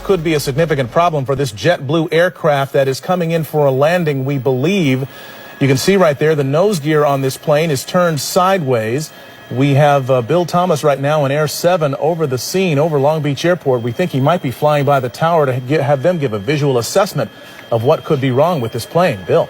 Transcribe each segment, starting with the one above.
could be a significant problem for this JetBlue aircraft that is coming in for a landing, we believe. You can see right there the nose gear on this plane is turned sideways. We have Bill Thomas right now in Air 7 over the scene, over Long Beach Airport. We think he might be flying by the tower to have them give a visual assessment of what could be wrong with this plane. Bill.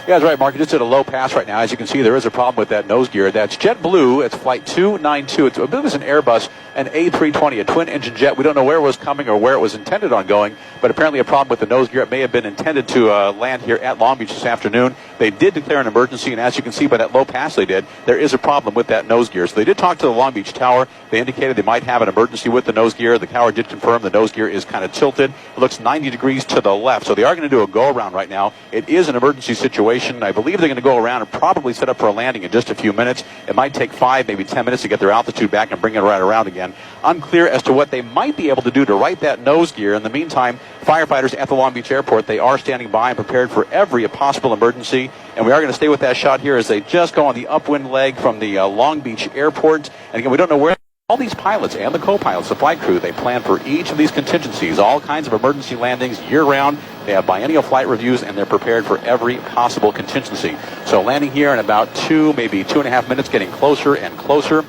Yeah, that's right, Mark. It's at a low pass right now. As you can see, there is a problem with that nose gear. That's JetBlue. It's flight 292. It's, I believe it's an Airbus, an A320, a twin-engine jet. We don't know where it was coming or where it was intended on going, but apparently a problem with the nose gear. It may have been intended to land here at Long Beach this afternoon. They did declare an emergency, and as you can see by that low pass they did, there is a problem with that nose gear. So they did talk to the Long Beach Tower. They indicated they might have an emergency with the nose gear. The tower did confirm the nose gear is kind of tilted. It looks 90 degrees to the left. So they are going to do a go-around right now. It is an emergency situation. I believe they're going to go around and probably set up for a landing in just a few minutes. It might take 5, maybe 10 minutes to get their altitude back and bring it right around again. Unclear as to what they might be able to do to right that nose gear. In the meantime, firefighters at the Long Beach Airport, they are standing by and prepared for every possible emergency. And we are going to stay with that shot here as they just go on the upwind leg from the Long Beach Airport. And again, we don't know where all these pilots and the co-pilots, the flight crew, they plan for each of these contingencies, all kinds of emergency landings year-round. They have biennial flight reviews, and they're prepared for every possible contingency. So landing here in about 2, maybe 2.5 minutes, getting closer and closer.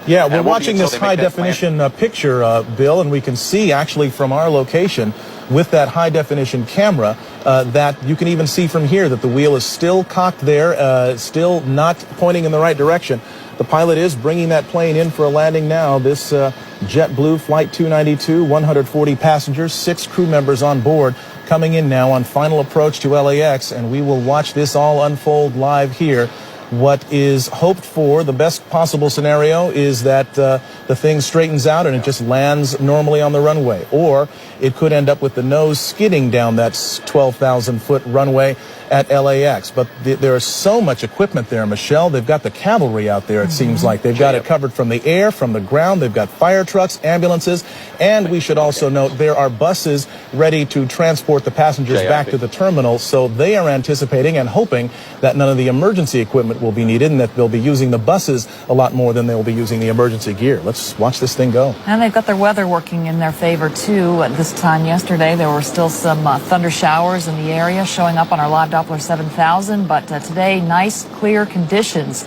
Yeah, we're watching this high-definition picture, Bill, and we can see actually from our location with that high-definition camera that you can even see from here that the wheel is still cocked there, still not pointing in the right direction. The pilot is bringing that plane in for a landing now. This JetBlue Flight 292, 140 passengers, 6 crew members on board, coming in now on final approach to LAX, and we will watch this all unfold live here. What is hoped for, the best possible scenario, is that the thing straightens out and it just lands normally on the runway. Or it could end up with the nose skidding down that 12,000-foot runway at LAX. But there is so much equipment there, Michelle. They've got the cavalry out there, it seems like. They've got it covered from the air, from the ground. They've got fire trucks, ambulances, and we should also note there are buses ready to transport the passengers back to the terminal. So they are anticipating and hoping that none of the emergency equipment will be needed and that they'll be using the buses a lot more than they'll be using the emergency gear. Let's watch this thing go. And they've got their weather working in their favor, too. At this time yesterday, there were still some thunder showers in the area showing up on our live Doppler 7000. But today, nice, clear conditions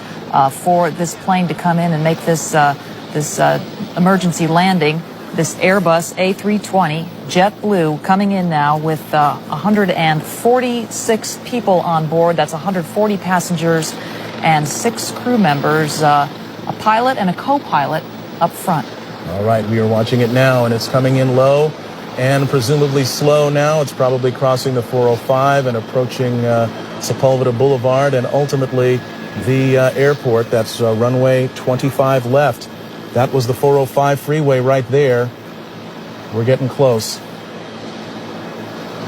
for this plane to come in and make this emergency landing. This Airbus A320 JetBlue coming in now with 146 people on board. That's 140 passengers and 6 crew members, a pilot and a co-pilot up front. All right, we are watching it now, and it's coming in low and presumably slow now. It's probably crossing the 405 and approaching Sepulveda Boulevard and ultimately the airport. That's runway 25 left. That was the 405 freeway right there. We're getting close.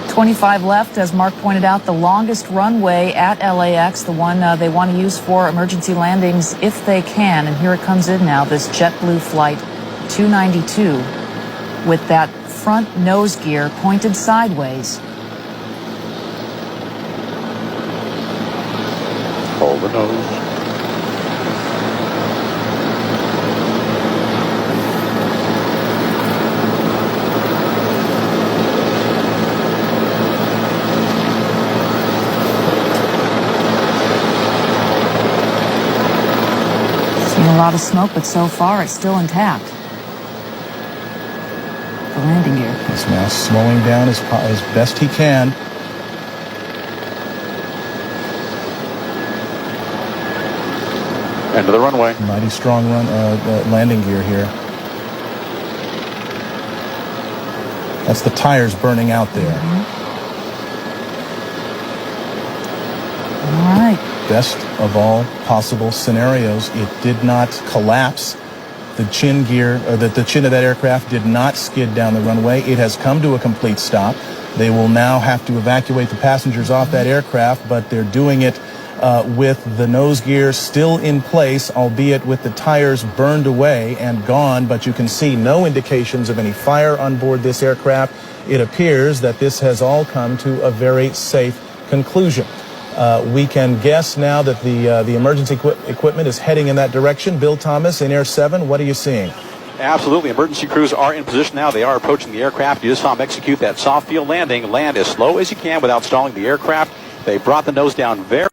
25 left, as Mark pointed out, the longest runway at LAX, the one they want to use for emergency landings if they can. And here it comes in now, this JetBlue Flight 292 with that front nose gear pointed sideways. Hold the nose. A lot of smoke, but so far it's still intact. The landing gear. He's now slowing down as best he can. End of the runway. Mighty strong landing gear here. That's the tires burning out there. All right. Best of all possible scenarios, it did not collapse. The chin gear, or the chin of that aircraft did not skid down the runway. It has come to a complete stop. They will now have to evacuate the passengers off that aircraft, but they're doing it with the nose gear still in place, albeit with the tires burned away and gone, but you can see no indications of any fire on board this aircraft. It appears that this has all come to a very safe conclusion. We can guess now that the emergency equipment is heading in that direction. Bill Thomas in Air 7, what are you seeing? Absolutely. Emergency crews are in position now. They are approaching the aircraft. You just saw them execute that soft field landing. Land as slow as you can without stalling the aircraft. They brought the nose down very